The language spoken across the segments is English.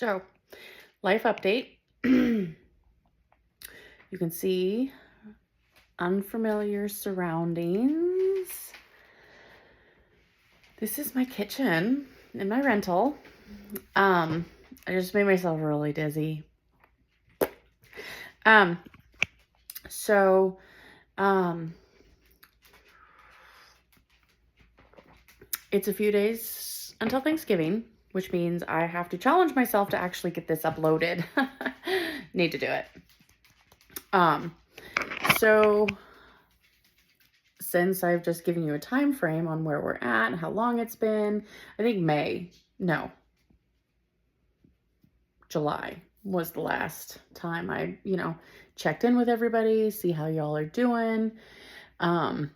So, life update. You can see unfamiliar surroundings. This is my kitchen in my rental. I just made myself really dizzy. Um, so, it's a few days until Thanksgiving, which means I have to challenge myself to actually get this uploaded. Need to do it. So since I've just given you a time frame on where we're at and how long it's been, I think July was the last time I, checked in with everybody, see how y'all are doing. I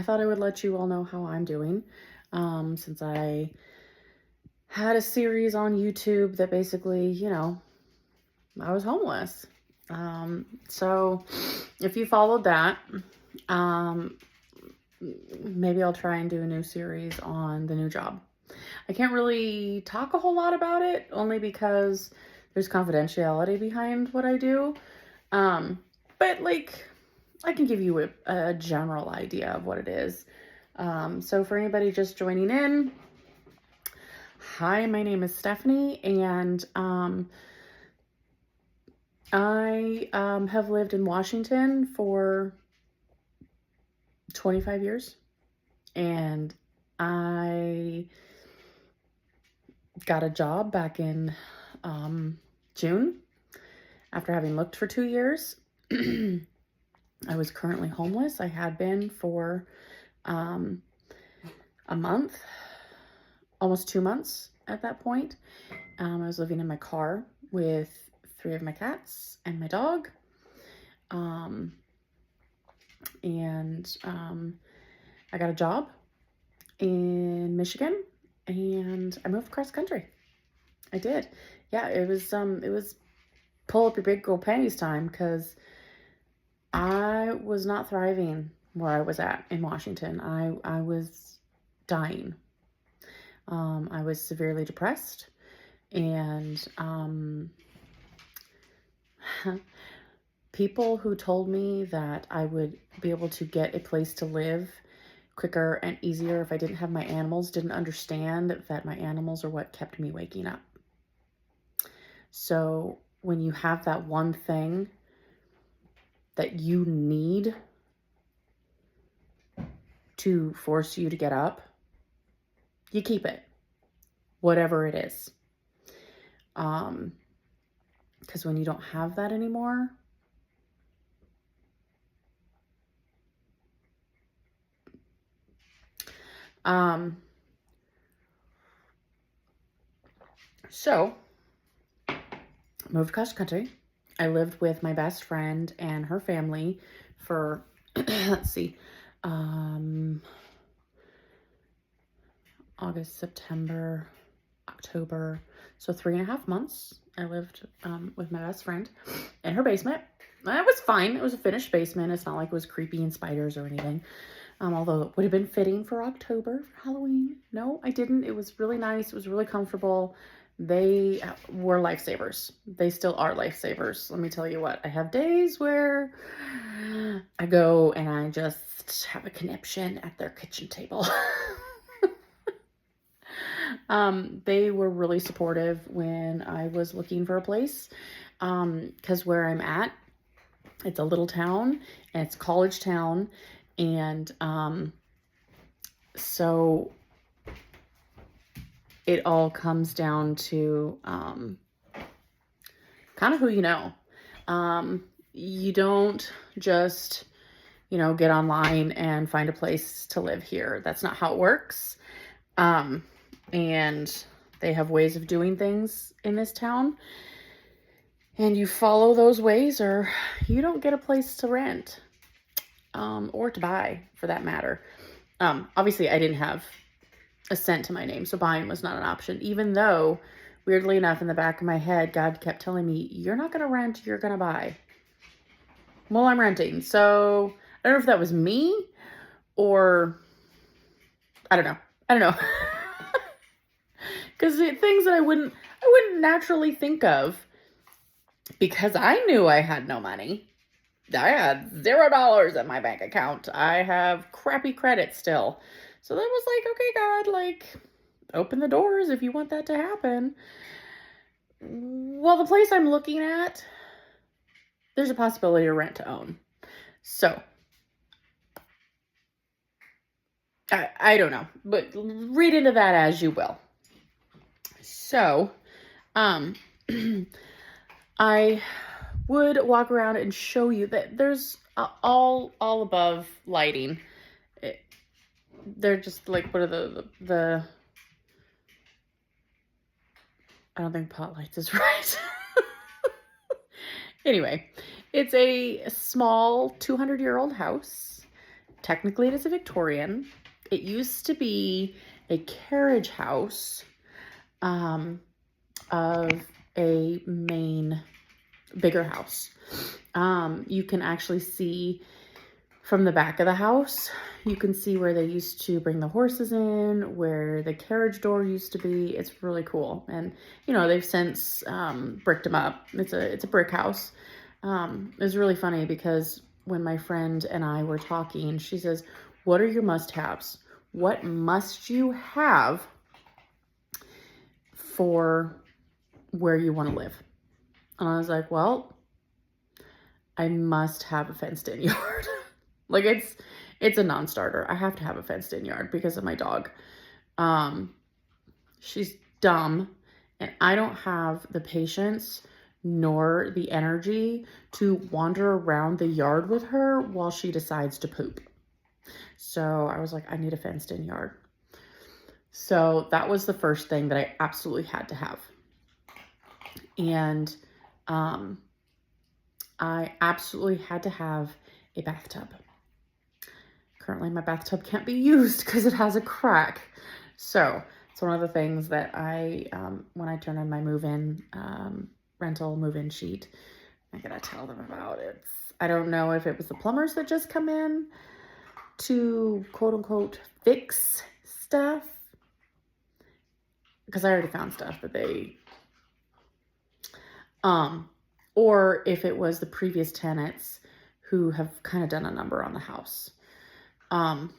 thought I would let you all know how I'm doing, since I had a series on YouTube that basically, I was homeless. So if you followed that, maybe I'll try and do a new series on the new job. I can't really talk a whole lot about it, only because there's confidentiality behind what I do. But I can give you a general idea of what it is. So for anybody just joining in, hi, my name is Stephanie, and I have lived in Washington for 25 years, and I got a job back in June after having looked for 2 years. I was currently homeless. I had been for a month, almost 2 months at that point. I was living in my car with 3 of my cats and my dog. I got a job in Michigan, and I moved across country. I did. Yeah, it was pull up your big girl panties time, because I was not thriving where I was at in Washington. I was dying. I was severely depressed, and people who told me that I would be able to get a place to live quicker and easier if I didn't have my animals didn't understand that my animals are what kept me waking up. So when you have that one thing that you need to force you to get up, you keep it, whatever it is. Because when you don't have that anymore, so moved across country. I lived with my best friend and her family for, let's see, August, September, October. So 3.5 months I lived with my best friend in her basement. It was fine. It was a finished basement. It's not like it was creepy and spiders or anything. Although it would have been fitting for October, for Halloween. No, I didn't. It was really nice. It was really comfortable. They were lifesavers. They still are lifesavers. Let me tell you what. I have days where I go and I just have a conniption at their kitchen table. They were really supportive when I was looking for a place, because where I'm at, it's a little town and it's a college town, and so it all comes down to kind of who you know. You don't just, get online and find a place to live here. That's not how it works. And they have ways of doing things in this town, and you follow those ways or you don't get a place to rent, or to buy, for that matter. Obviously I didn't have a cent to my name, so buying was not an option, even though, weirdly enough, in the back of my head, God kept telling me, you're not going to rent, you're going to buy. Well, I'm renting. So I don't know if that was me or I don't know. Because things that I wouldn't naturally think of, because I knew I had no money. I had $0 in my bank account. I have crappy credit still. So that was like, okay, God, like, open the doors if you want that to happen. Well, the place I'm looking at, there's a possibility of rent to own. So, I don't know, but read into that as you will. So, I would walk around and show you that there's all above lighting. They're just like, what are the I don't think pot lights is right. Anyway, it's a small 200-year-old house. Technically, it is a Victorian. It used to be a carriage house of a main bigger house. You can actually see from the back of the house, you can see where they used to bring the horses in, where the carriage door used to be. It's really cool. And, you know, they've since bricked them up. It's a brick house. It was really funny because when my friend and I were talking, she says, what are your must-haves? What must you have for where you want to live? And I was like, well, I must have a fenced-in yard. Like, it's a non-starter. I have to have a fenced-in yard because of my dog. She's dumb, and I don't have the patience nor the energy to wander around the yard with her while she decides to poop. So I was like, I need a fenced-in yard. So that was the first thing that I absolutely had to have. And I absolutely had to have a bathtub. Currently, my bathtub can't be used because it has a crack. So it's one of the things that I, when I turn in my move-in, rental move-in sheet, I gotta tell them about it. I don't know if it was the plumbers that just come in to quote-unquote fix stuff, because I already found stuff that they, or if it was the previous tenants who have kind of done a number on the house. And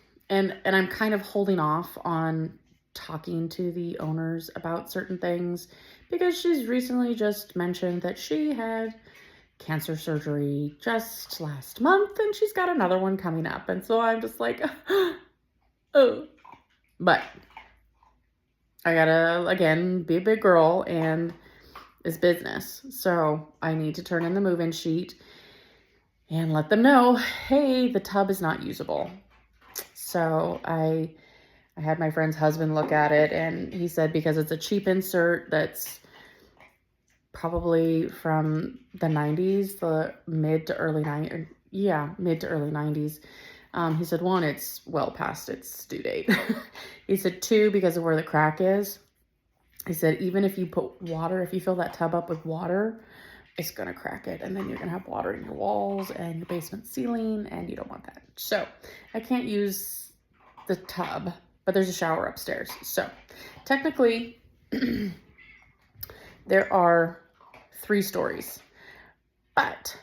I'm kind of holding off on talking to the owners about certain things because she's recently just mentioned that she had cancer surgery just last month and she's got another one coming up. And so I'm just like, oh, but I gotta, again, be a big girl and it's business. So I need to turn in the move-in sheet and let them know, hey, the tub is not usable. So I had my friend's husband look at it and he said because it's a cheap insert that's probably from the 90s, the mid to early 90s. He said, one, it's well past its due date. He said, two, because of where the crack is. He said, even if you put water, if you fill that tub up with water, it's going to crack it. And then you're going to have water in your walls and your basement ceiling, and you don't want that. So I can't use the tub, but there's a shower upstairs. So technically, there are 3 stories, but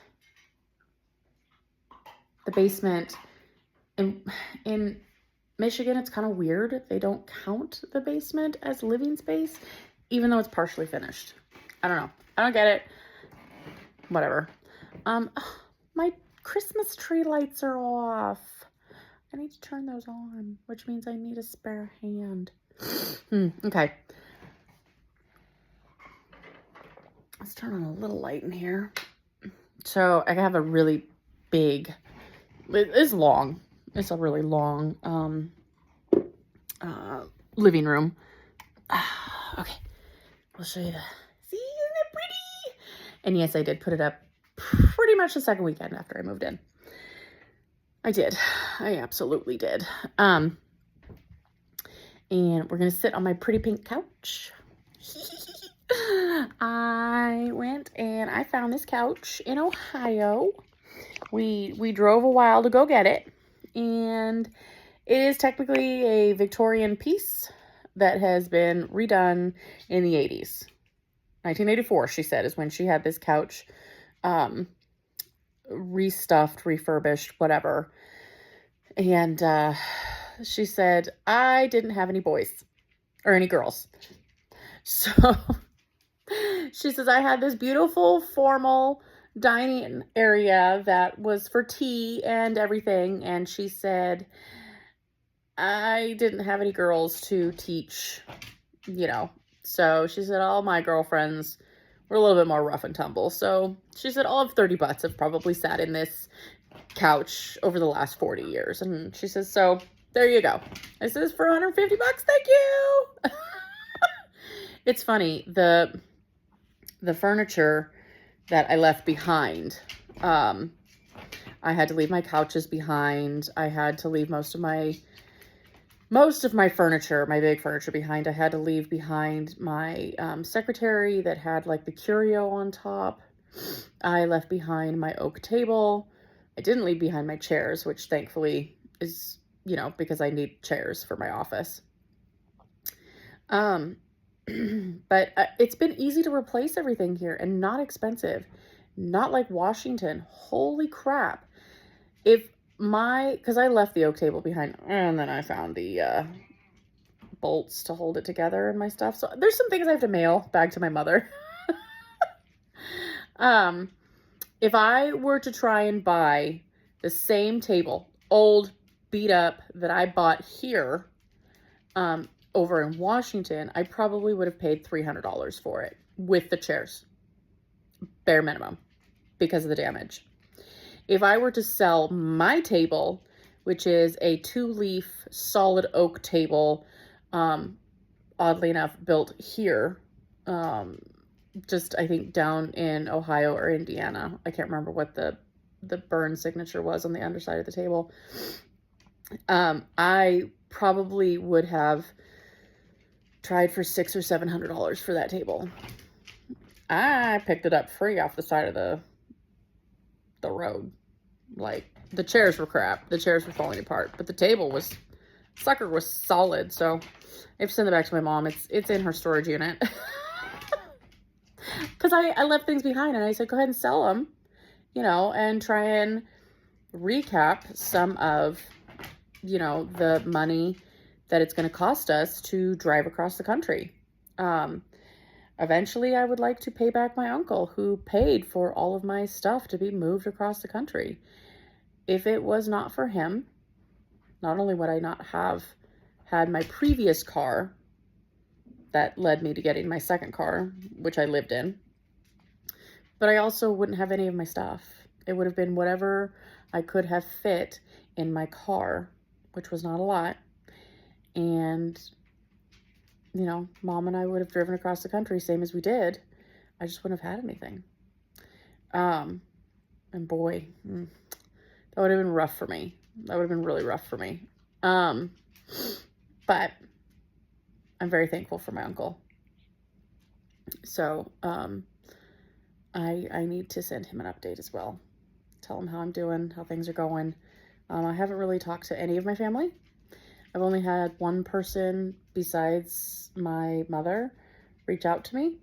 the basement in Michigan, it's kind of weird. They don't count the basement as living space, even though it's partially finished. I don't know. I don't get it. Whatever. My Christmas tree lights are off. I need to turn those on, which means I need a spare hand. Okay. Let's turn on a little light in here. So I have a really big, it's long. It's a really long living room. Okay. I'll show you the, see, isn't it pretty? And yes, I did put it up pretty much the second weekend after I moved in. I did. I absolutely did. And we're going to sit on my pretty pink couch. I went and I found this couch in Ohio. We drove a while to go get it. And it is technically a Victorian piece. that has been redone in the 80s. 1984, she said, is when she had this couch restuffed, refurbished, whatever. And she said, I didn't have any boys or any girls. So she says, I had this beautiful formal dining area that was for tea and everything. And she said, I didn't have any girls to teach, you know. So she said, all my girlfriends were a little bit more rough and tumble. So she said, all of 30 butts have probably sat in this couch over the last 40 years. And she says, so there you go. I says, for 150 bucks, thank you. It's funny, the furniture that I left behind, I had to leave my couches behind. I had to leave most of my furniture, my big furniture behind. I had to leave behind my secretary that had like the curio on top. I left behind my oak table. I didn't leave behind my chairs, which thankfully is, you know, because I need chairs for my office. But it's been easy to replace everything here and not expensive. Not like Washington. Holy crap. Because I left the oak table behind and then I found the bolts to hold it together and my stuff. So there's some things I have to mail back to my mother. If I were to try and buy the same table, old, beat up, that I bought here, over in Washington, I probably would have paid $300 for it with the chairs. Bare minimum, because of the damage. If I were to sell my table, which is a 2-leaf solid oak table, oddly enough, built here, just I think down in Ohio or Indiana. I can't remember what the burn signature was on the underside of the table. I probably would have tried for $600 or $700 for that table. I picked it up free off the side of the road. Like, the chairs were crap. The chairs were falling apart, but the sucker was solid. So I have to send it back to my mom. It's in her storage unit. Because I left things behind and I said, go ahead and sell them, you know, and try and recap some of, you know, the money that it's going to cost us to drive across the country. Eventually, I would like to pay back my uncle who paid for all of my stuff to be moved across the country. If it was not for him, not only would I not have had my previous car that led me to getting my second car, which I lived in, but I also wouldn't have any of my stuff. It would have been whatever I could have fit in my car, which was not a lot. And, you know, Mom and I would have driven across the country, same as we did. I just wouldn't have had anything. And boy, that would have been rough for me. That would have been really rough for me. But I'm very thankful for my uncle. So, I need to send him an update as well. Tell him how I'm doing, how things are going. I haven't really talked to any of my family. I've only had one person besides my mother reach out to me.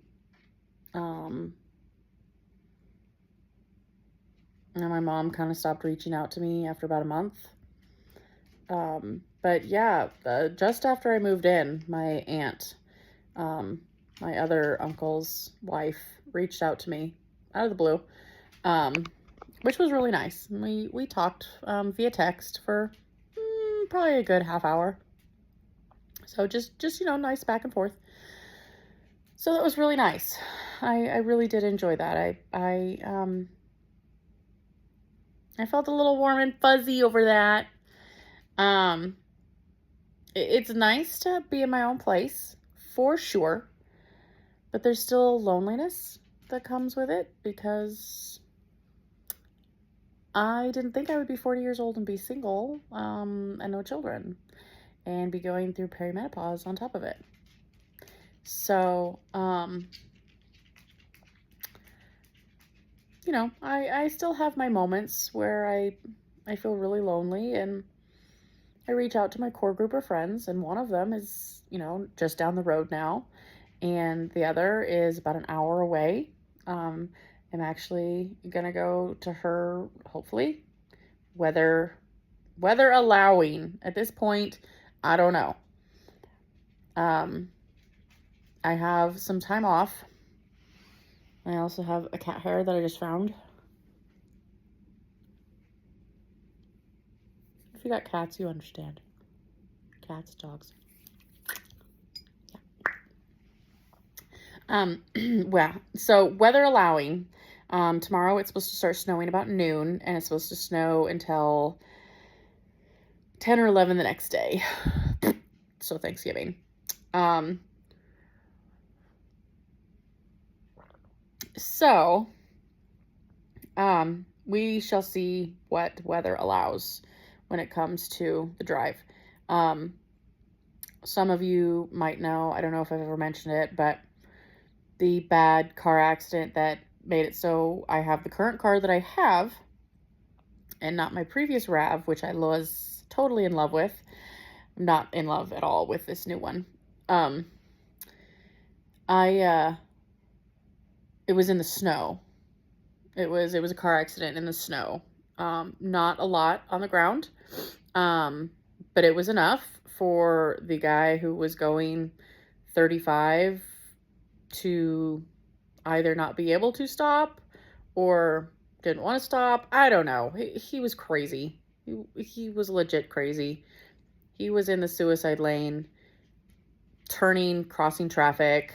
And my mom kind of stopped reaching out to me after about a month. But yeah, just after I moved in, my aunt, my other uncle's wife, reached out to me out of the blue, which was really nice. We talked via text for probably a good half hour. So just you know, nice back and forth. So that was really nice. I really did enjoy that. I felt a little warm and fuzzy over that. It's nice to be in my own place, for sure. But there's still loneliness that comes with it, because I didn't think I would be 40 years old and be single, and no children, and be going through perimenopause on top of it. So, you know, I still have my moments where I feel really lonely, and I reach out to my core group of friends, and one of them is, just down the road now, and the other is about an hour away. I'm actually gonna go to her, hopefully, weather allowing. At this point, I don't know. I have some time off. I also have a cat hair that I just found. If you got cats, you understand. Cats, dogs. Yeah. Well, so weather allowing, tomorrow it's supposed to start snowing about noon, and it's supposed to snow until 10 or 11 the next day. So Thanksgiving. We shall see what weather allows when it comes to the drive. Some of you might know, I don't know if I've ever mentioned it, but the bad car accident that made it so I have the current car that I have and not my previous RAV, which I was totally in love with. I'm not in love at all with this new one. It was in the snow. It was a car accident in the snow. Not a lot on the ground, but it was enough for the guy who was going 35 to either not be able to stop or didn't want to stop. I don't know. He was crazy. He was legit crazy. He was in the suicide lane, crossing traffic.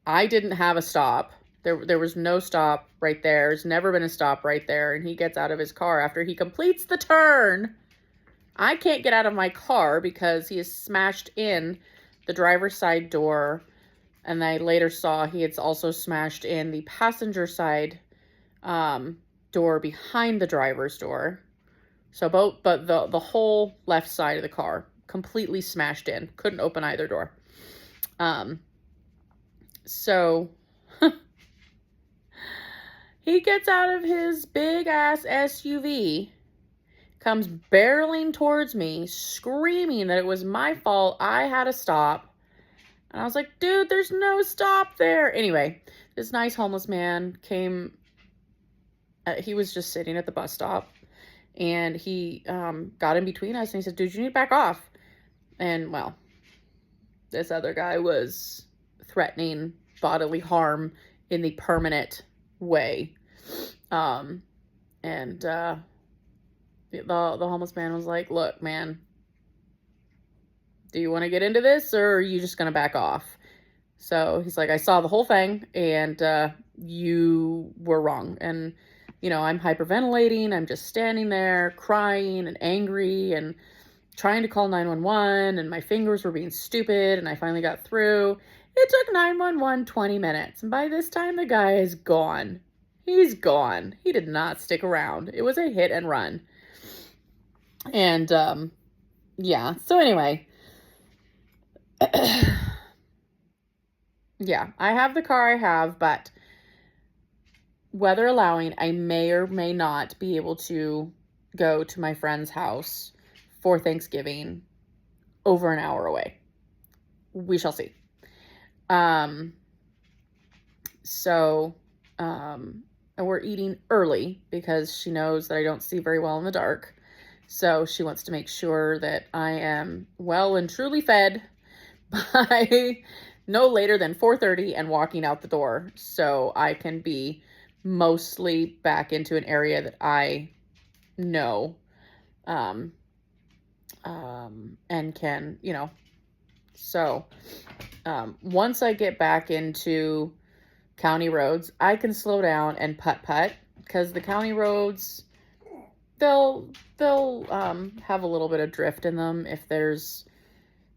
I didn't have a stop. There was no stop right there. There's never been a stop right there. And he gets out of his car after he completes the turn. I can't get out of my car because he is smashed in the driver's side door. And I later saw he had also smashed in the passenger side door behind the driver's door. So but the whole left side of the car completely smashed in. Couldn't open either door. So he gets out of his big ass SUV, comes barreling towards me, screaming that it was my fault. I had to stop. And I was like, dude, there's no stop there. Anyway, this nice homeless man came. He was just sitting at the bus stop. And he got in between us and he said, dude, you need to back off. And, well, this other guy was threatening bodily harm in the permanent way. The homeless man was like, look, man, do you want to get into this or are you just going to back off? So he's like, I saw the whole thing and you were wrong. And, I'm hyperventilating. I'm just standing there crying and angry and trying to call 911 and my fingers were being stupid and I finally got through. It took 911 20 minutes. And by this time, the guy is gone. He's gone. He did not stick around. It was a hit and run. And, yeah. So anyway, yeah, I have the car I have, but weather allowing, I may or may not be able to go to my friend's house for Thanksgiving over an hour away. We shall see. And we're eating early because she knows that I don't see very well in the dark. So she wants to make sure that I am well and truly fed by no later than 4:30 and walking out the door so I can be mostly back into an area that I know and can, so once I get back into county roads, I can slow down and putt because the county roads, they'll have a little bit of drift in them if there's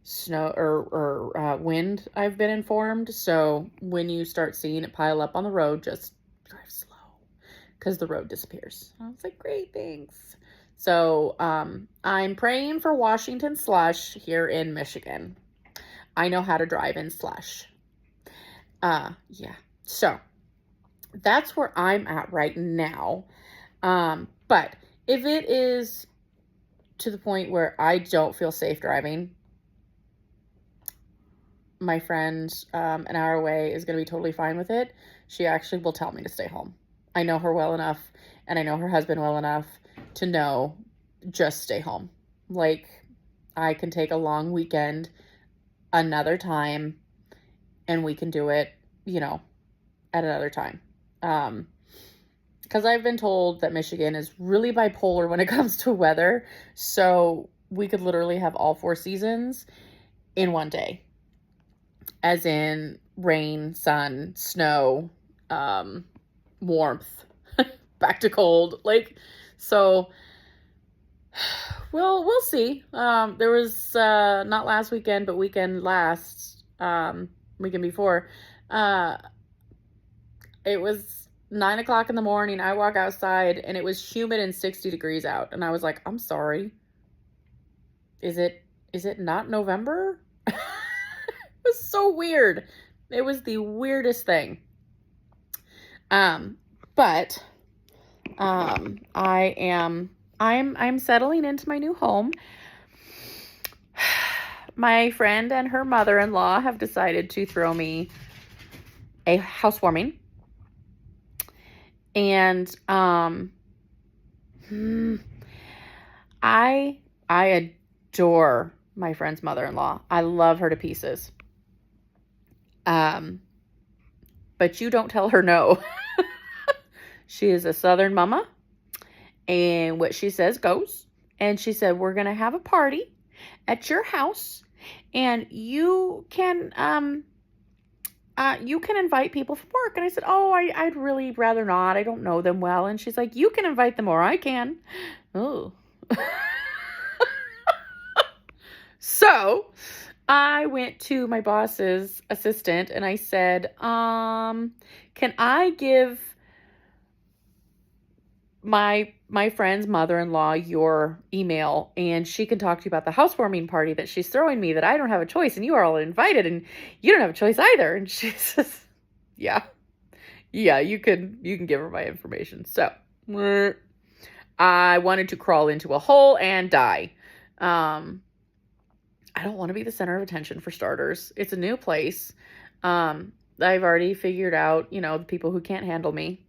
snow or wind, I've been informed. So when you start seeing it pile up on the road, just drive slow because the road disappears. I was like, great, thanks. So I'm praying for Washington slush here in Michigan. I know how to drive in slush. Yeah. So that's where I'm at right now. But if it is to the point where I don't feel safe driving, my friend an hour away is going to be totally fine with it. She actually will tell me to stay home. I know her well enough, and I know her husband well enough to know, just stay home. Like, I can take a long weekend another time, and we can do it, at another time. Because I've been told that Michigan is really bipolar when it comes to weather. So we could literally have all 4 seasons in one day. As in rain, sun, snow, warmth, back to cold. So we'll see. There was, not last weekend, but weekend before, it was 9 o'clock in the morning. I walk outside and it was humid and 60 degrees out. And I was like, I'm sorry. Is it not November? It was so weird. It was the weirdest thing. But I'm settling into my new home. My friend and her mother-in-law have decided to throw me a housewarming. And I adore my friend's mother-in-law. I love her to pieces. But you don't tell her no. She is a Southern mama, and what she says goes. And she said, we're going to have a party at your house, and you can invite people from work. And I said, oh, I'd really rather not. I don't know them well. And she's like, you can invite them, or I can. Oh. So I went to my boss's assistant and I said, can I give my friend's mother-in-law your email, and she can talk to you about the housewarming party that she's throwing me, that I don't have a choice, and you are all invited, and you don't have a choice either. And she says, yeah, you can give her my information. So I wanted to crawl into a hole and die. I don't want to be the center of attention, for starters. It's a new place. I've already figured out, the people who can't handle me.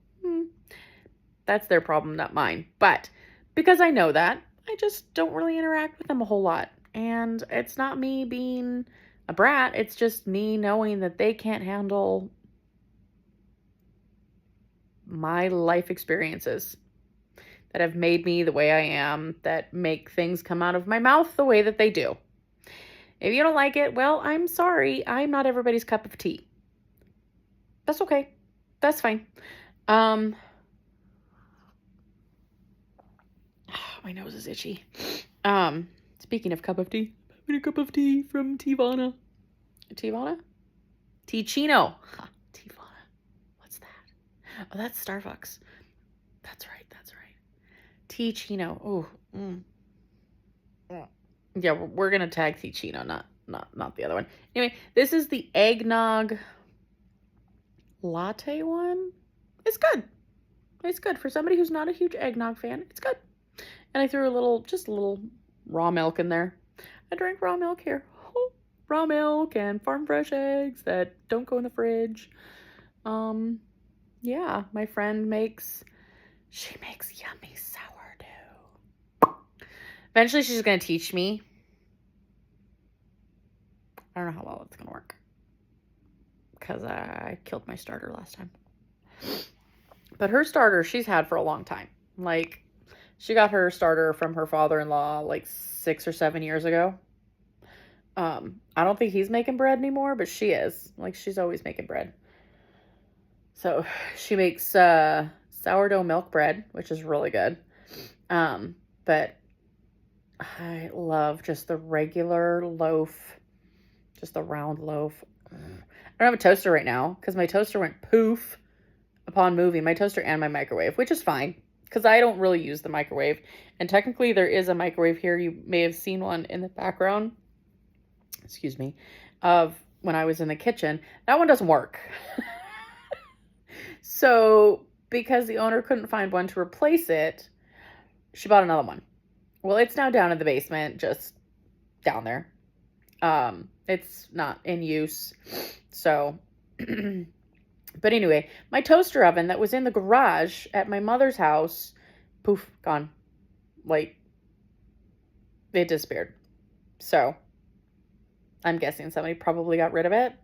That's their problem, not mine. But because I know that, I just don't really interact with them a whole lot. And it's not me being a brat. It's just me knowing that they can't handle my life experiences that have made me the way I am, that make things come out of my mouth the way that they do. If you don't like it, well, I'm sorry. I'm not everybody's cup of tea. That's okay. That's fine. My nose is itchy. Speaking of cup of tea, I'm having a cup of tea from Teavana. Teavana? Teachino. Huh, Teavana. What's that? Oh, that's Starbucks. That's right. Teachino. Oh. Yeah, we're gonna tag Teachino, not the other one. Anyway, this is the eggnog latte one. It's good. It's good for somebody who's not a huge eggnog fan. It's good. And I threw a little raw milk in there. I drank raw milk here. Oh, raw milk and farm fresh eggs that don't go in the fridge. Yeah, my friend makes yummy sourdough. Eventually she's going to teach me. I don't know how well it's going to work, because I killed my starter last time. But her starter she's had for a long time. She got her starter from her father-in-law 6 or 7 years ago. I don't think he's making bread anymore, but she is. She's always making bread. So she makes sourdough milk bread, which is really good. But I love just the regular loaf, just the round loaf. I don't have a toaster right now because my toaster went poof upon moving. My toaster and my microwave, which is fine, because I don't really use the microwave. And technically there is a microwave here. You may have seen one in the background, excuse me, of when I was in the kitchen. That one doesn't work. So because the owner couldn't find one to replace it, she bought another one, Well, it's now down in the basement, just down there. It's not in use. So, but anyway, my toaster oven that was in the garage at my mother's house, poof, gone. Like, it disappeared. So, I'm guessing somebody probably got rid of it.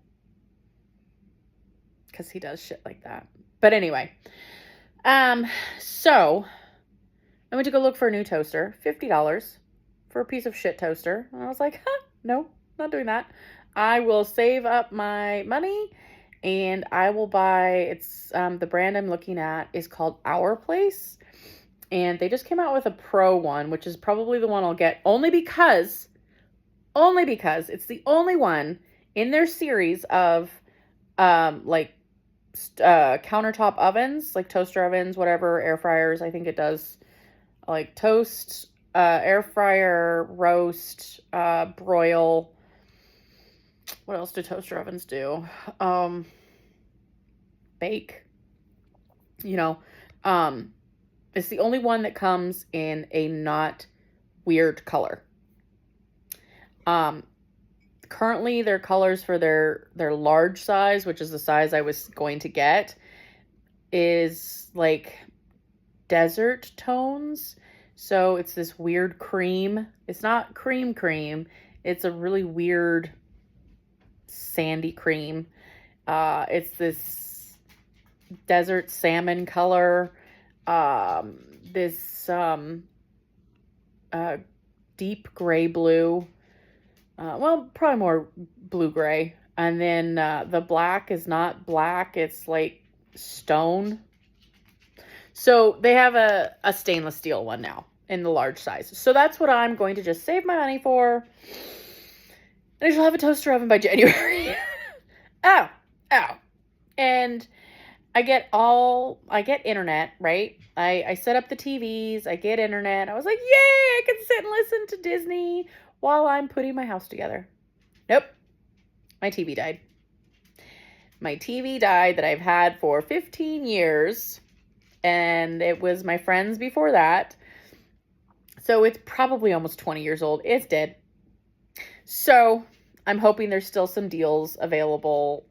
Because he does shit like that. But anyway, so I went to go look for a new toaster, $50 for a piece of shit toaster. And I was like, no, not doing that. I will save up my money and I will buy, it's, the brand I'm looking at is called Our Place. And they just came out with a pro one, which is probably the one I'll get only because it's the only one in their series of, like, countertop ovens, like toaster ovens, whatever, air fryers. I think it does like toast, air fryer, roast, broil. What else do toaster ovens do? Bake. You know, it's the only one that comes in a not weird color. Currently their colors for their large size, which is the size I was going to get, is like desert tones. So it's this weird cream. It's not cream. It's a really weird sandy cream. It's this desert salmon color. This deep gray blue. Well, probably more blue-gray. And then the black is not black. It's like stone. So they have a stainless steel one now in the large size. So that's what I'm going to just save my money for. And I shall have a toaster oven by January. Ow. And I get internet, right? I set up the TVs. I get internet. I was like, yay, I can sit and listen to Disney while I'm putting my house together. Nope. My TV died. My TV died that I've had for 15 years. And it was my friend's before that. So it's probably almost 20 years old. It's dead. So I'm hoping there's still some deals available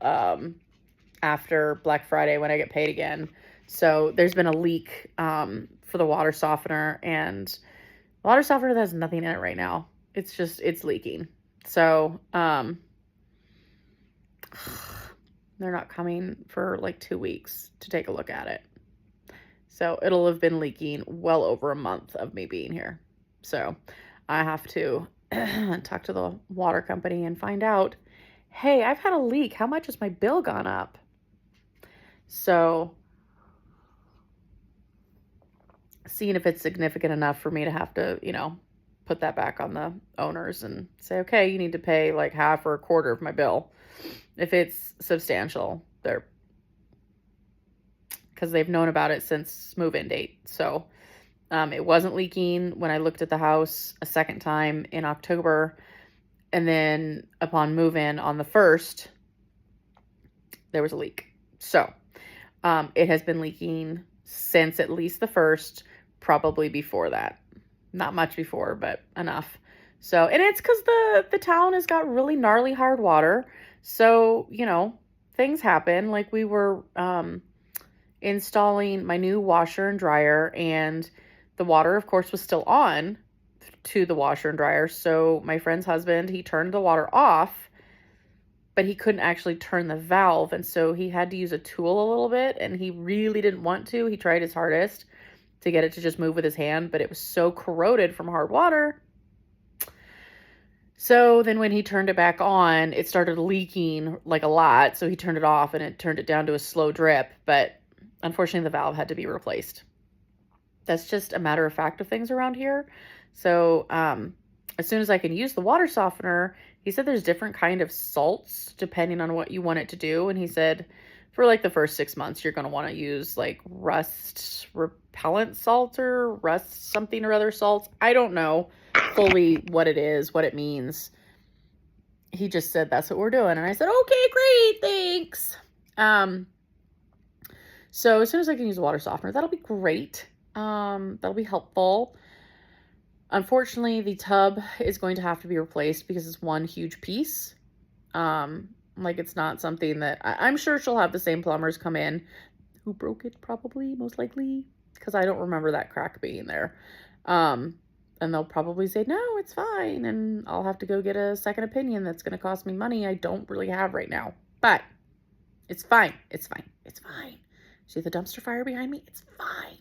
after Black Friday when I get paid again. So there's been a leak for the water softener. And the water softener has nothing in it right now. It's leaking. So, they're not coming for like 2 weeks to take a look at it. So it'll have been leaking well over a month of me being here. So I have to talk to the water company and find out, hey, I've had a leak. How much has my bill gone up? So seeing if it's significant enough for me to have to, put that back on the owners and say, okay, you need to pay like half or a quarter of my bill. If it's substantial, because they've known about it since move-in date. So it wasn't leaking when I looked at the house a second time in October. And then upon move-in on the 1st, there was a leak. So it has been leaking since at least the 1st, probably before that. Not much before, but enough. So, and it's because the town has got really gnarly hard water. So, things happen. Like we were installing my new washer and dryer, and the water, of course, was still on to the washer and dryer. So my friend's husband, he turned the water off, but he couldn't actually turn the valve. And so he had to use a tool a little bit, and he really didn't want to. He tried his hardest to get it to just move with his hand, but it was so corroded from hard water. So then when he turned it back on, it started leaking like a lot. So he turned it off and it turned it down to a slow drip. But unfortunately, the valve had to be replaced. That's just a matter of fact of things around here. So as soon as I can use the water softener, he said there's different kind of salts depending on what you want it to do. And he said for like the first 6 months, you're going to want to use like rust repellent salt or rust something or other salts. I don't know fully what it is, what it means. He just said that's what we're doing. And I said, okay, great, thanks. So as soon as I can use a water softener, that'll be great. That'll be helpful. Unfortunately, the tub is going to have to be replaced because it's one huge piece. Like it's not something that I'm sure she'll have the same plumbers come in who broke it, probably, most likely, because I don't remember that crack being there. And they'll probably say, no, it's fine. And I'll have to go get a second opinion that's going to cost me money I don't really have right now. But it's fine. It's fine. It's fine. See the dumpster fire behind me? It's fine.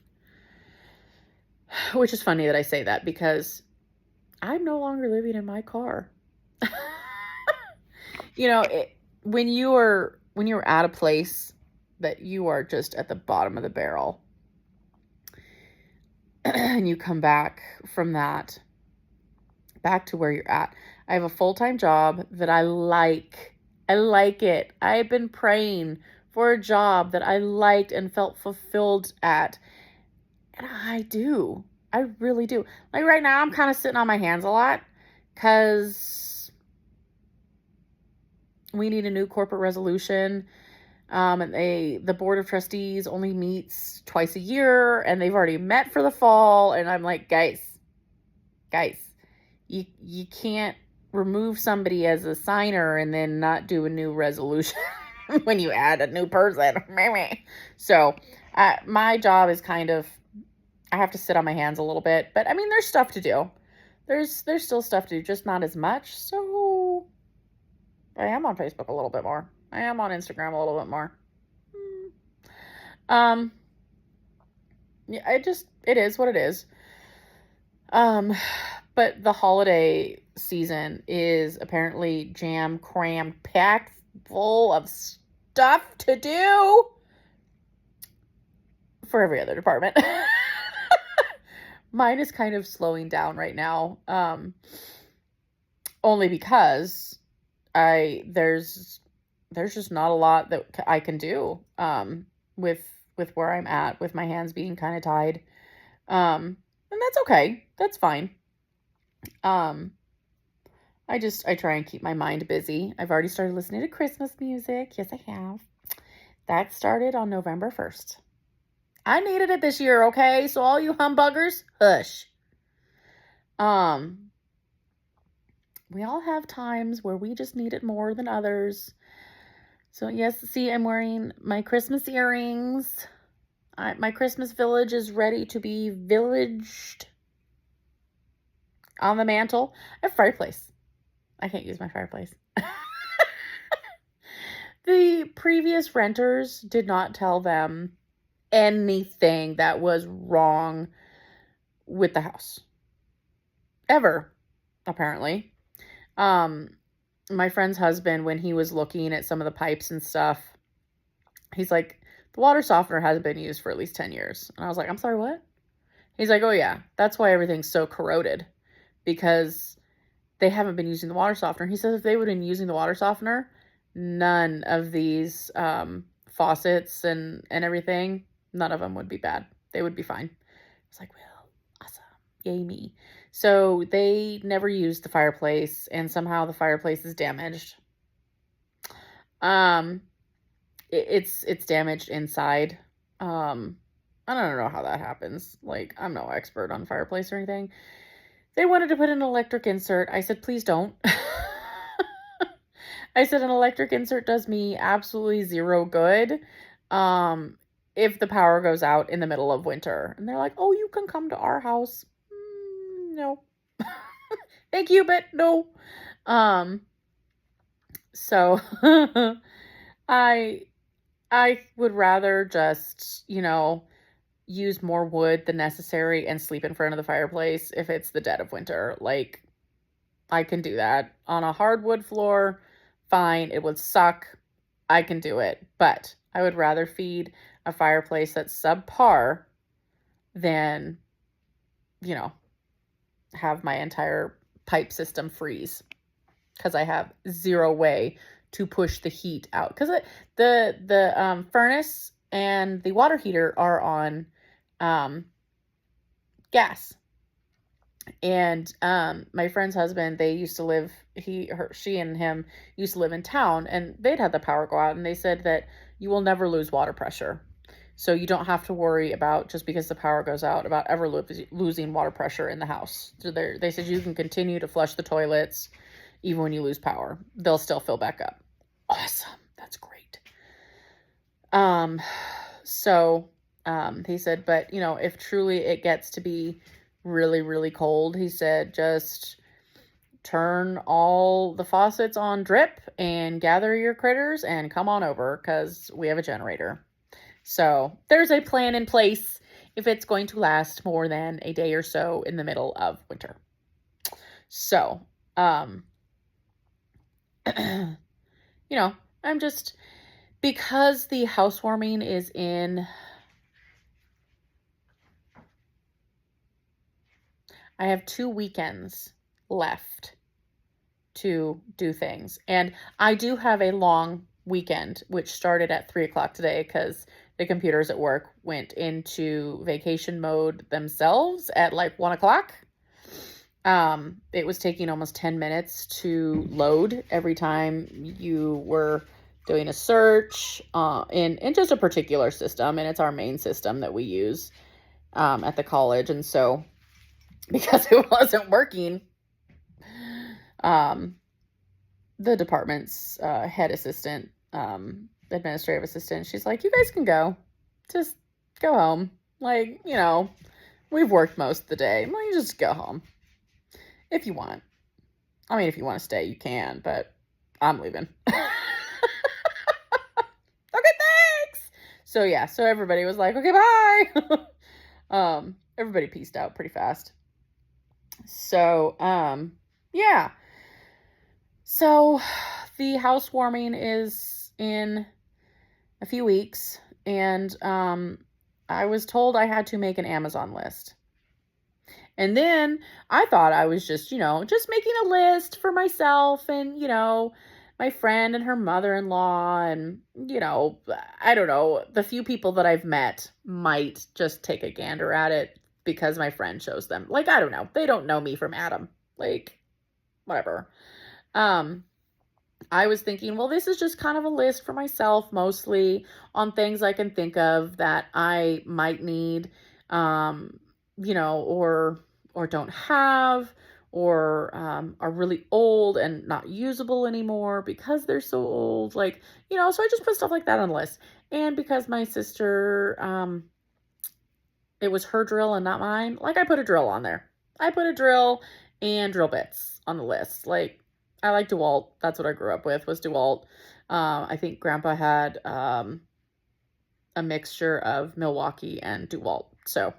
Which is funny that I say that because I'm no longer living in my car. When you're at a place that you are just at the bottom of the barrel and you come back from that back to where you're at. I have a full-time job that I like. I like it. I've been praying for a job that I liked and felt fulfilled at. And I do. I really do. Like right now, I'm kind of sitting on my hands a lot because we need a new corporate resolution. And the board of trustees only meets twice a year, and they've already met for the fall. And I'm like, guys, you can't remove somebody as a signer and then not do a new resolution when you add a new person. So my job is kind of, I have to sit on my hands a little bit, but I mean, there's stuff to do. There's still stuff to do, just not as much. So I am on Facebook a little bit more. I am on Instagram a little bit more. Yeah, it is what it is. But the holiday season is apparently crammed, packed full of stuff to do for every other department. Mine is kind of slowing down right now. Only because there's just not a lot that I can do, with where I'm at, with my hands being kind of tied. And that's okay. That's fine. I try and keep my mind busy. I've already started listening to Christmas music. Yes, I have. That started on November 1st. I needed it this year, okay? So all you humbuggers, hush. We all have times where we just need it more than others. So yes, see, I'm wearing my Christmas earrings. My Christmas village is ready to be villaged on the mantle. I have a fireplace. I can't use my fireplace. The previous renters did not tell them anything that was wrong with the house. Ever, apparently. My friend's husband, when he was looking at some of the pipes and stuff, he's like, the water softener hasn't been used for at least 10 years. And I was like, I'm sorry, what? He's like, oh yeah, that's why everything's so corroded, because they haven't been using the water softener. He says if they would have been using the water softener, none of these faucets and everything, none of them would be bad. They would be fine. I was like, well, awesome. Yay me. So they never used the fireplace, and somehow the fireplace is damaged. It's damaged inside. I don't know how that happens. Like, I'm no expert on fireplace or anything. They wanted to put an electric insert. I said, please don't. I said, an electric insert does me absolutely zero good if the power goes out in the middle of winter. And they're like, oh, you can come to our house. No. Thank you, but no. So I would rather just, use more wood than necessary and sleep in front of the fireplace if it's the dead of winter. Like, I can do that. On a hardwood floor, fine. It would suck. I can do it. But I would rather feed a fireplace that's subpar than, have my entire pipe system freeze, because I have zero way to push the heat out, because the furnace and the water heater are on gas. And my friend's husband, they used to live, she and him used to live in town, and they'd had the power go out, and they said that you will never lose water pressure. So you don't have to worry about, just because the power goes out, about ever losing water pressure in the house. So they said you can continue to flush the toilets even when you lose power. They'll still fill back up. Awesome. That's great. So he said, but if truly it gets to be really, really cold, he said, just turn all the faucets on drip and gather your critters and come on over, because we have a generator. So there's a plan in place if it's going to last more than a day or so in the middle of winter. So, I'm just, because the housewarming is in, I have 2 weekends left to do things. And I do have a long weekend, which started at 3:00 today, because the computers at work went into vacation mode themselves at like 1:00. It was taking almost 10 minutes to load every time you were doing a search in just a particular system, and it's our main system that we use at the college. And so, because it wasn't working, the department's head assistant, administrative assistant, she's like, you guys can go. Just go home. Like, we've worked most of the day. Like, just go home if you want. I mean, if you want to stay, you can, but I'm leaving. Okay, thanks. So yeah, so everybody was like, okay, bye. Everybody pieced out pretty fast. So, yeah. So the housewarming is in a few weeks, and I was told I had to make an Amazon list. And then I thought I was just making a list for myself and, my friend and her mother-in-law, and, I don't know, the few people that I've met might just take a gander at it because my friend shows them. Like, I don't know. They don't know me from Adam. Like, whatever. I was thinking, well, this is just kind of a list for myself, mostly on things I can think of that I might need, or don't have, or are really old and not usable anymore because they're so old. Like, so I just put stuff like that on the list. And because my sister, it was her drill and not mine, like, I put a drill on there. I put a drill and drill bits on the list. Like, I like DeWalt. That's what I grew up with, was DeWalt. I think Grandpa had a mixture of Milwaukee and DeWalt. So,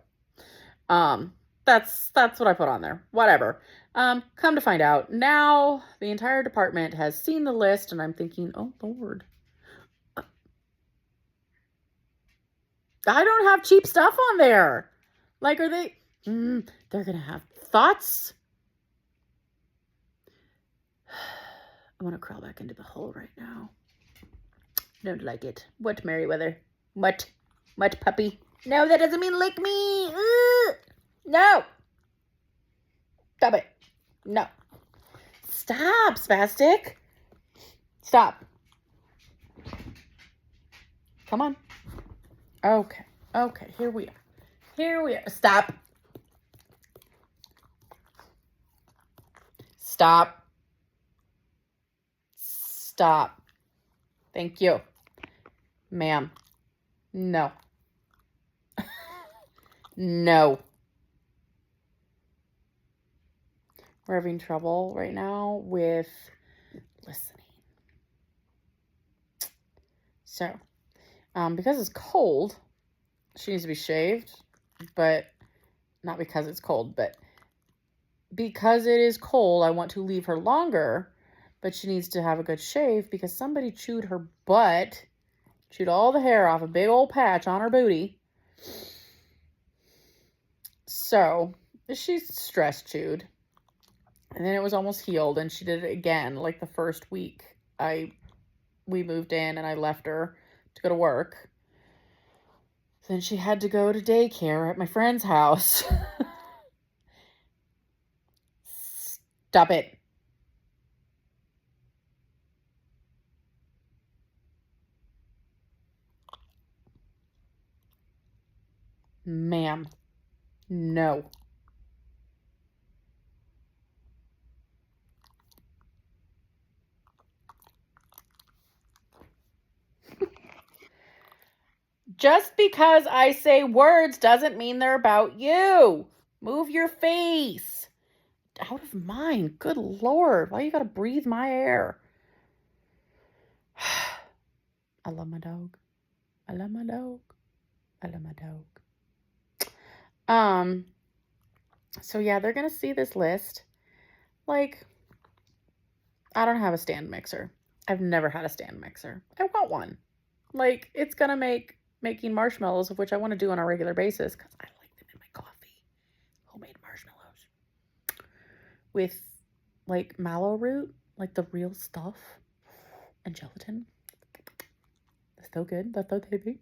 that's what I put on there. Whatever. Come to find out, now the entire department has seen the list, and I'm thinking, oh Lord, I don't have cheap stuff on there. Like, are they? They're gonna have thoughts. I want to crawl back into the hole right now. Don't like it. What, Merryweather? What, puppy? No, that doesn't mean lick me. No. Stop it. No. Stop, spastic. Stop. Come on. Okay. Okay, here we are. Stop. Stop. Stop. Thank you. Ma'am. No. No. We're having trouble right now with listening. So, because it's cold, she needs to be shaved, but not because it's cold, but because it is cold, I want to leave her longer, but she needs to have a good shave because somebody chewed her butt, chewed all the hair off a big old patch on her booty. So she's stress chewed, and then it was almost healed, and she did it again like the first week we moved in and I left her to go to work. Then she had to go to daycare at my friend's house. Stop it. Ma'am, no. Just because I say words doesn't mean they're about you. Move your face. Out of mine. Good Lord. Why you gotta breathe my air? I love my dog. I love my dog. I love my dog. So yeah, they're gonna see this list. Like, I don't have a stand mixer. I've never had a stand mixer. I want one. Like, it's gonna make making marshmallows, of which I want to do on a regular basis because I like them in my coffee. Homemade marshmallows with like mallow root, like the real stuff, and gelatin. That's so good. That's so tasty.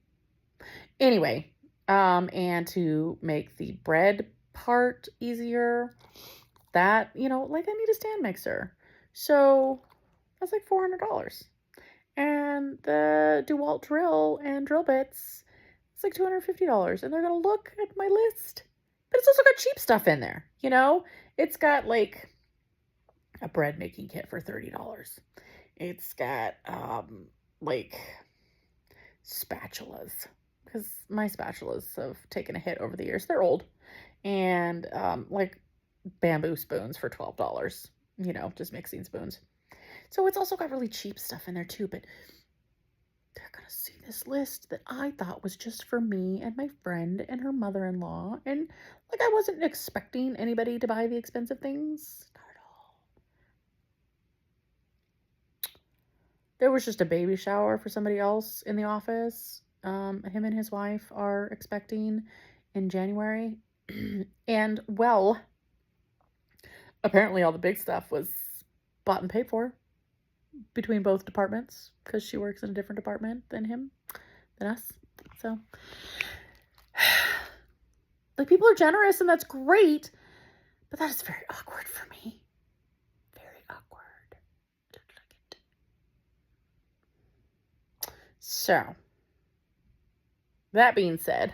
Anyway, and to make the bread part easier, that, like I need a stand mixer. So that's like $400. And the DeWalt drill and drill bits, it's like $250. And they're going to look at my list. But it's also got cheap stuff in there, It's got like a bread making kit for $30. It's got like spatulas, because my spatulas have taken a hit over the years. They're old. And like bamboo spoons for $12, just mixing spoons. So it's also got really cheap stuff in there too, but they're going to see this list that I thought was just for me and my friend and her mother-in-law. And like, I wasn't expecting anybody to buy the expensive things. Not at all. There was just a baby shower for somebody else in the office. Him and his wife are expecting in January. And well, apparently all the big stuff was bought and paid for between both departments, because she works in a different department than us. So, like, people are generous and that's great, but that is very awkward for me. Very awkward. Don't like it. So, that being said,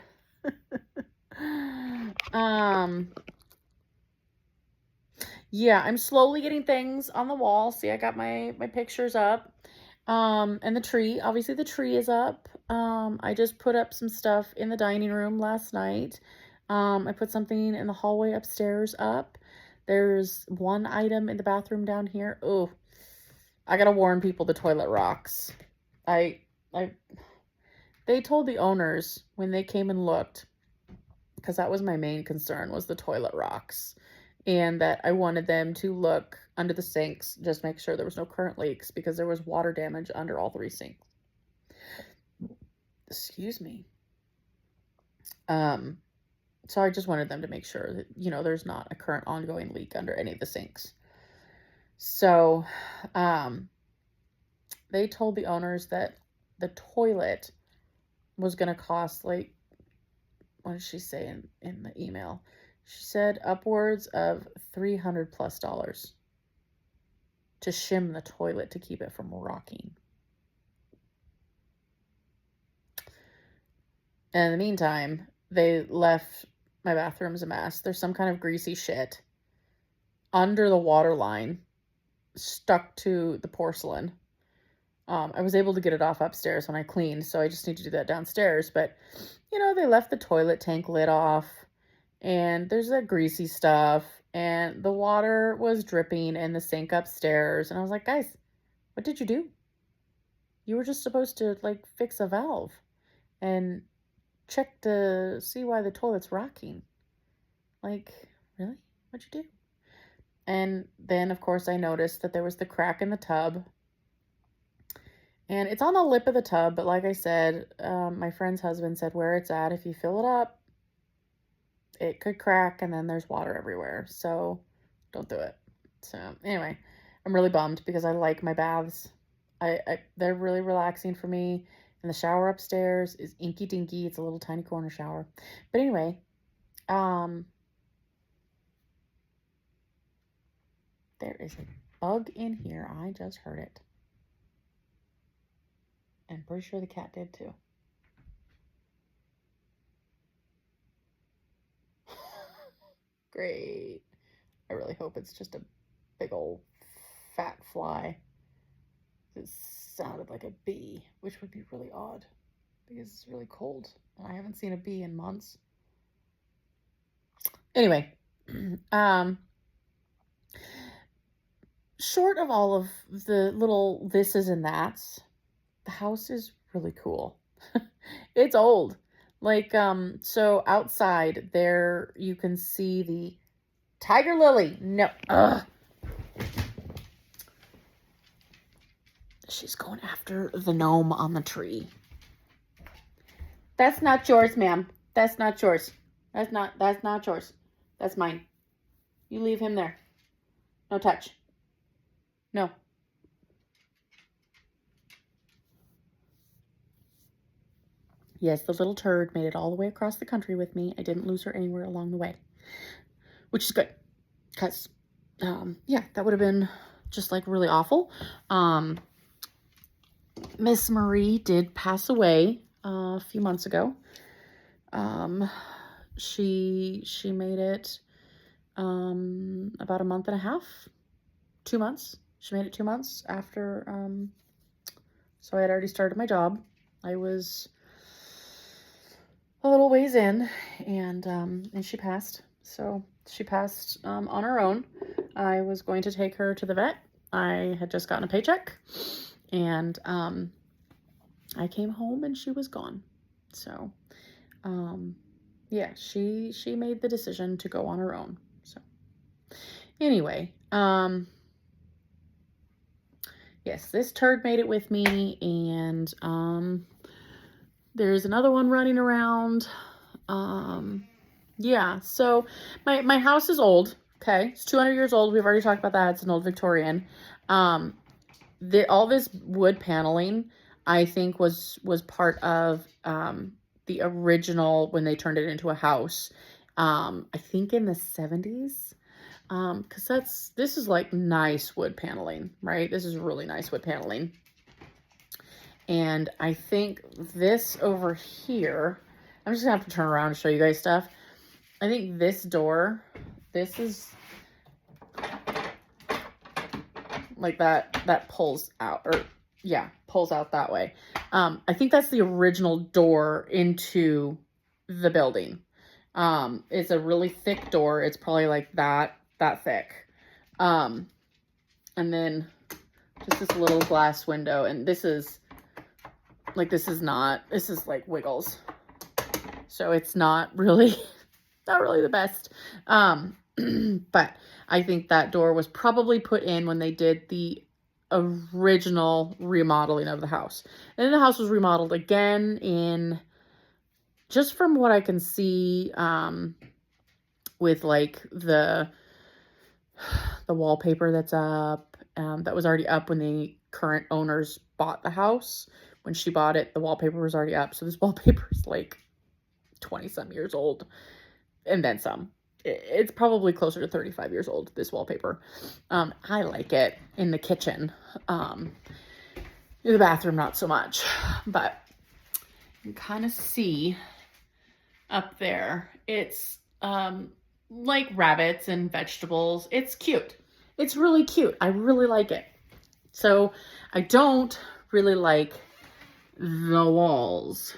yeah, I'm slowly getting things on the wall. See, I got my pictures up. And the tree, obviously the tree is up. I just put up some stuff in the dining room last night. I put something in the hallway upstairs up. There's one item in the bathroom down here. Oh, I gotta warn people, the toilet rocks. They told the owners when they came and looked, because that was my main concern, was the toilet rocks. And that I wanted them to look under the sinks, just make sure there was no current leaks, because there was water damage under all 3 sinks. Excuse me. So I just wanted them to make sure that, there's not a current ongoing leak under any of the sinks. So, they told the owners that the toilet was going to cost, like, what did she say in the email? She said upwards of $300+ to shim the toilet to keep it from rocking. And in the meantime, they left my bathroom's a mess. There's some kind of greasy shit under the water line stuck to the porcelain. I was able to get it off upstairs when I cleaned, so I just need to do that downstairs. But, they left the toilet tank lid off, and there's that greasy stuff, and the water was dripping in the sink upstairs. And I was like, guys, what did you do? You were just supposed to, like, fix a valve and check to see why the toilet's rocking. Like, really? What'd you do? And then, of course, I noticed that there was the crack in the tub. And it's on the lip of the tub, but like I said, my friend's husband said where it's at, if you fill it up, it could crack, and then there's water everywhere. So don't do it. So anyway, I'm really bummed because I like my baths. They're really relaxing for me. And the shower upstairs is inky dinky. It's a little tiny corner shower. But anyway, there is a bug in here. I just heard it. And I'm pretty sure the cat did too. Great. I really hope it's just a big old fat fly. It sounded like a bee, which would be really odd because it's really cold and I haven't seen a bee in months. Anyway, short of all of the little thises and that's, the house is really cool. It's old. Like, so outside there you can see the tiger lily. No. Ugh. She's going after the gnome on the tree. That's not yours, ma'am. That's not yours. That's not yours. That's mine. You leave him there. No touch. No. Yes, the little turd made it all the way across the country with me. I didn't lose her anywhere along the way, which is good because, yeah, that would have been just like really awful. Miss Marie did pass away a few months ago. She made it about a month and a half, 2 months. She made it 2 months after, so I had already started my job. I was a little ways in, and she passed. So she passed on her own. I was going to take her to the vet. I had just gotten a paycheck, and I came home and she was gone. So yeah, she made the decision to go on her own. So anyway, yes, this turd made it with me, and there's another one running around. Yeah, so my house is old. Okay, it's 200 years old. We've already talked about that. It's an old Victorian. All this wood paneling, I think, was part of the original when they turned it into a house. I think in the 70s. Because this is like nice wood paneling, right? This is really nice wood paneling. And I think this over here, I'm just gonna have to turn around and show you guys stuff. I think this door, this is like that pulls out, or yeah, pulls out that way. I think that's the original door into the building. It's a really thick door. It's probably like that thick. And then just this little glass window, and this is like Wiggles. So it's not really the best. But I think that door was probably put in when they did the original remodeling of the house. And then the house was remodeled again in, just from what I can see, with like the wallpaper that's up, that was already up when the current owners bought the house. When she bought it, the wallpaper was already up. So this wallpaper is like 20 some years old, and then some. It's probably closer to 35 years old, this wallpaper. I like it in the kitchen. In the bathroom, not so much. But you can kind of see up there, it's like rabbits and vegetables. It's cute. It's really cute. I really like it. So I don't really like the walls.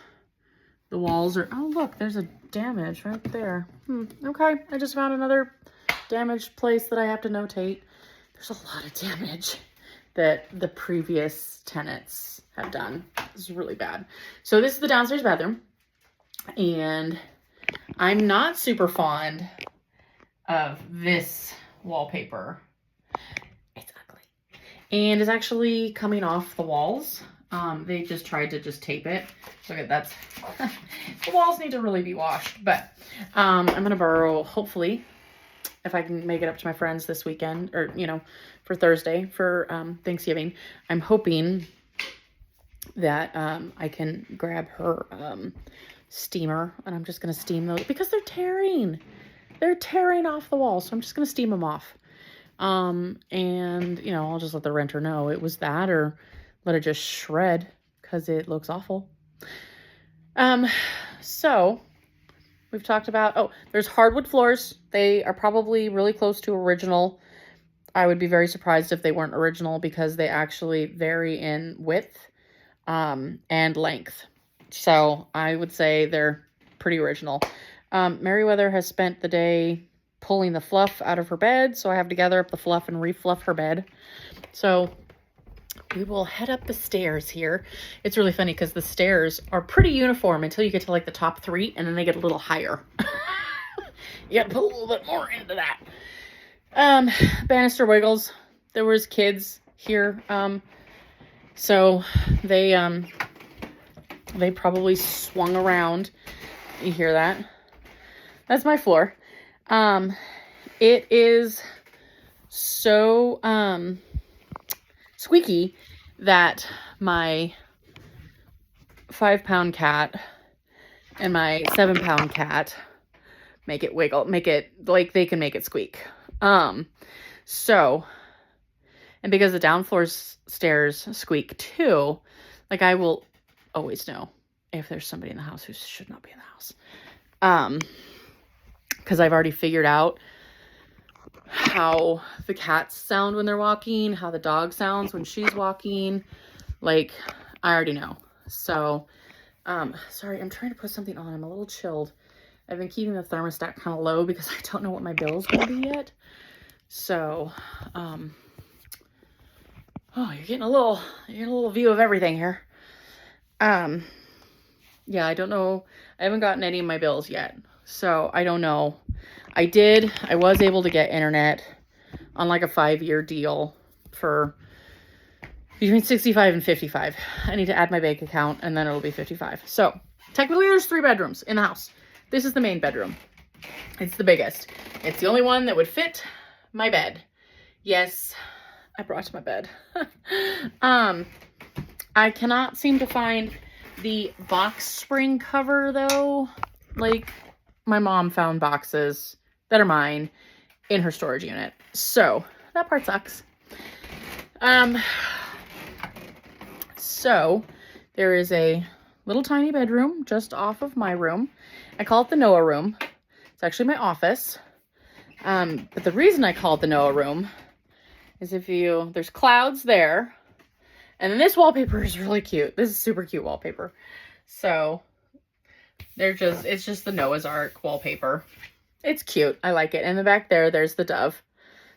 The walls are, oh look, there's a damage right there. Okay, I just found another damaged place that I have to notate. There's a lot of damage that the previous tenants have done. This is really bad. So this is the downstairs bathroom, and I'm not super fond of this wallpaper. It's ugly. And it's actually coming off the walls. They just tried to just tape it. Look at that. The walls need to really be washed. But I'm going to borrow, hopefully, if I can make it up to my friends this weekend, or, for Thursday for Thanksgiving. I'm hoping that I can grab her steamer, and I'm just going to steam those because they're tearing. They're tearing off the wall, so I'm just going to steam them off. And, I'll just let the renter know it was that, or let it just shred because it looks awful. So we've talked about. Oh, there's hardwood floors. They are probably really close to original. I would be very surprised if they weren't original because they actually vary in width and length. So I would say they're pretty original. Meriwether has spent the day pulling the fluff out of her bed, so I have to gather up the fluff and refluff her bed. So we will head up the stairs here. It's really funny because the stairs are pretty uniform until you get to like the top 3, and then they get a little higher. You got to put a little bit more into that. Banister wiggles. There was kids here. So they probably swung around. You hear that? That's my floor. It is so squeaky that my 5-pound cat and my 7-pound cat make it wiggle, make it like they can make it squeak. So, and because the down floor stairs squeak too, like I will always know if there's somebody in the house who should not be in the house. Because I've already figured out how the cats sound when they're walking, how the dog sounds when she's walking. Like, I already know. So, sorry, I'm trying to put something on. I'm a little chilled. I've been keeping the thermostat kind of low because I don't know what my bill's going to be yet. So, oh, you're getting a little view of everything here. Yeah, I don't know. I haven't gotten any of my bills yet. So I don't know. I was able to get internet on like a 5-year deal for between $65 and $55. I need to add my bank account and then it'll be $55. So technically there's 3 bedrooms in the house. This is the main bedroom. It's the biggest. It's the only one that would fit my bed. Yes, I brought my bed. I cannot seem to find the box spring cover though. Like, my mom found boxes that are mine in her storage unit. So that part sucks. So there is a little tiny bedroom just off of my room. I call it the Noah room. It's actually my office. But the reason I call it the Noah room is there's clouds there. And then this wallpaper is really cute. This is super cute wallpaper. So it's just the Noah's Ark wallpaper. It's cute. I like it. And in the back there's the dove.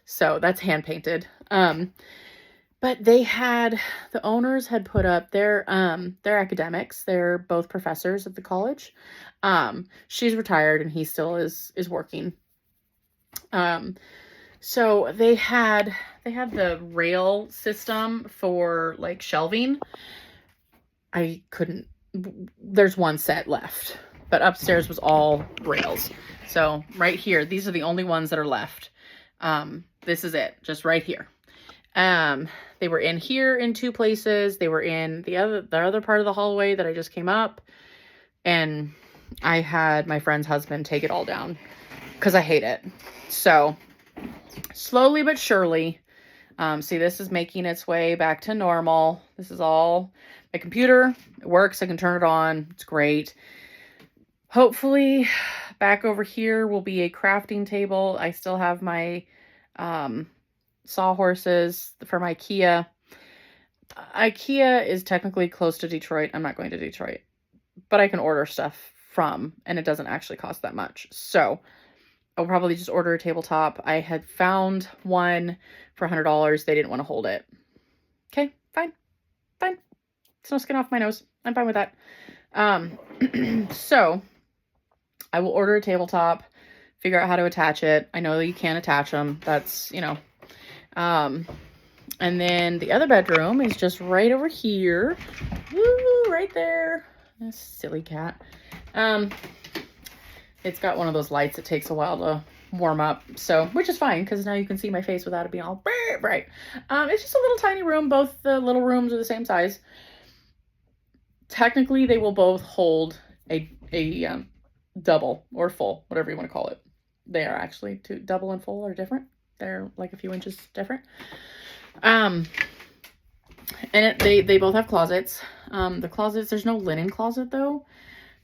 So that's hand painted. But the owners had put up they're academics. They're both professors at the college. She's retired and he still is working. So they had the rail system for like shelving. There's one set left, but upstairs was all rails. So right here, these are the only ones that are left. This is it, just right here. They were in here in 2 places. They were in the other part of the hallway that I just came up. And I had my friend's husband take it all down because I hate it. So slowly but surely, see, this is making its way back to normal. This is all my computer. It works. I can turn it on. It's great. Hopefully back over here will be a crafting table. I still have my sawhorses from IKEA. IKEA is technically close to Detroit. I'm not going to Detroit, but I can order stuff from, and it doesn't actually cost that much. So I'll probably just order a tabletop. I had found one for $100. They didn't want to hold it. Okay, fine. It's no skin off my nose. I'm fine with that. So I will order a tabletop, figure out how to attach it. I know that you can't attach them. That's, and then the other bedroom is just right over here. Woo, right there. This silly cat. It's got one of those lights that takes a while to warm up. So, which is fine because now you can see my face without it being all bright. It's just a little tiny room. Both the little rooms are the same size. Technically, they will both hold a double or full, whatever you want to call it. They are actually double and full are different. They're like a few inches different. And they both have closets. The closets, there's no linen closet though.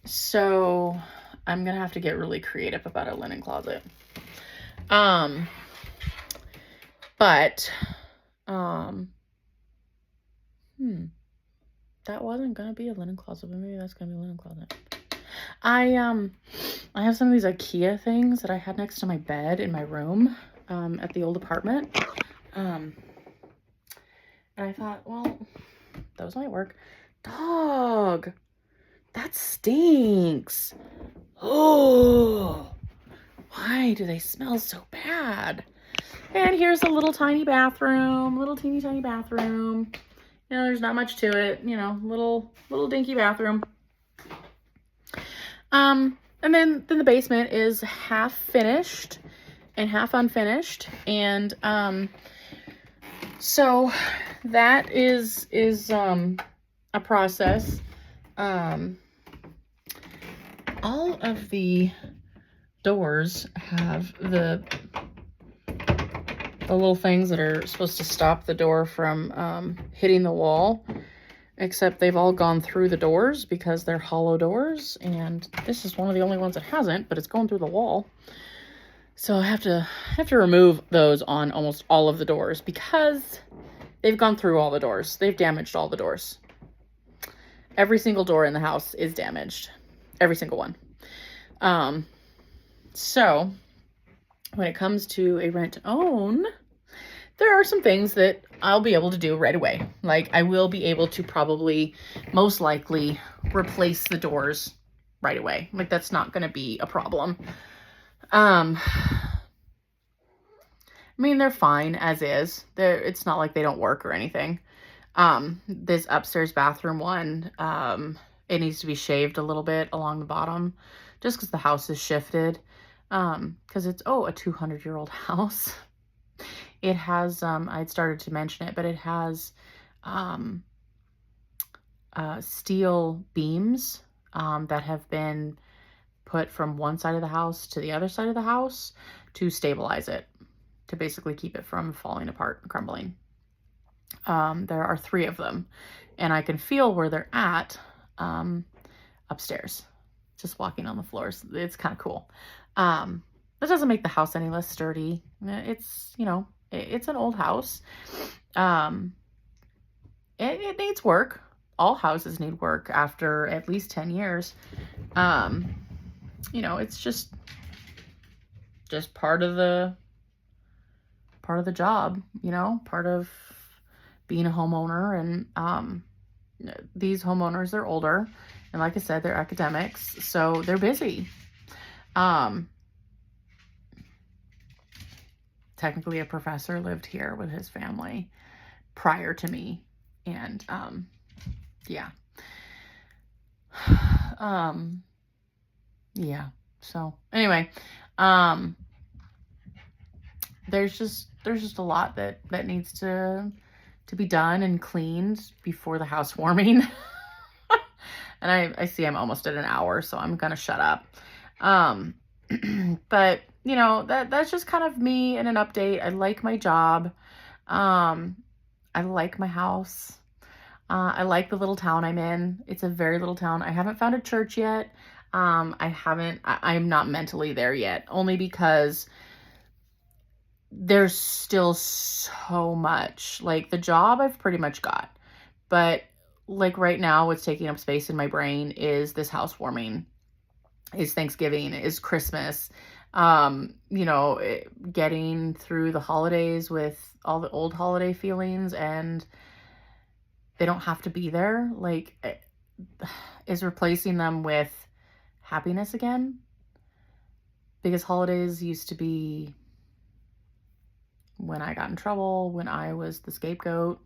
So I'm gonna have to get really creative about a linen closet. But that wasn't gonna be a linen closet, but maybe that's gonna be a linen closet. I have some of these IKEA things that I had next to my bed in my room at the old apartment. And I thought, well, those might work. Dog, that stinks. Oh, why do they smell so bad? And here's a little tiny bathroom, little teeny tiny bathroom. You know, there's not much to it, you know, little dinky bathroom. And then the basement is half finished and half unfinished. And so that is a process. All of the doors have the little things that are supposed to stop the door from hitting the wall, except they've all gone through the doors because they're hollow doors, and this is one of the only ones that hasn't, but it's going through the wall. So I have to remove those on almost all of the doors because they've gone through all the doors. They've damaged all the doors. Every single door in the house is damaged. Every single one. So when it comes to a rent to own, there are some things that I'll be able to do right away. Like, I will be able to probably, most likely, replace the doors right away. Like, that's not going to be a problem. I mean, they're fine as is. It's not like they don't work or anything. This upstairs bathroom one, it needs to be shaved a little bit along the bottom just because the house is shifted. Because it's, a 200-year-old house. It has, I'd started to mention it, but it has steel beams that have been put from one side of the house to the other side of the house to stabilize it, to basically keep it from falling apart and crumbling. There are 3 of them, and I can feel where they're at upstairs, just walking on the floors. It's kind of cool. That doesn't make the house any less sturdy. It's, you know, it's an old house. It needs work. All houses need work after at least 10 years. You know, it's just part of the job, you know, part of being a homeowner. And these homeowners, they're older, and like I said, they're academics, so they're busy. Technically a professor lived here with his family prior to me, and yeah. Yeah. So anyway, there's just a lot that needs to be done and cleaned before the housewarming. And I see I'm almost at an hour, so I'm gonna shut up. But you know, that's just kind of me in an update. I like my job. I like my house. I like the little town I'm in. It's a very little town. I haven't found a church yet. I'm not mentally there yet, only because there's still so much. Like, the job I've pretty much got, but like right now what's taking up space in my brain is this housewarming, is Thanksgiving, is Christmas, you know, getting through the holidays with all the old holiday feelings, and they don't have to be there. Like, is replacing them with happiness again, because holidays used to be when I got in trouble, when I was the scapegoat.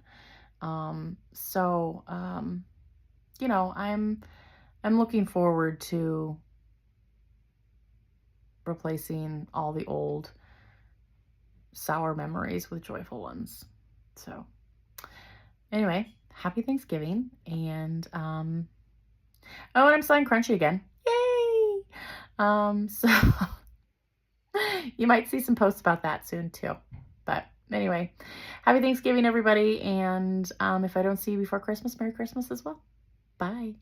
You know, I'm looking forward to replacing all the old sour memories with joyful ones. So anyway, happy Thanksgiving. And and I'm selling Crunchy again. Yay! So you might see some posts about that soon too. But anyway, happy Thanksgiving, everybody. And if I don't see you before Christmas, Merry Christmas as well. Bye.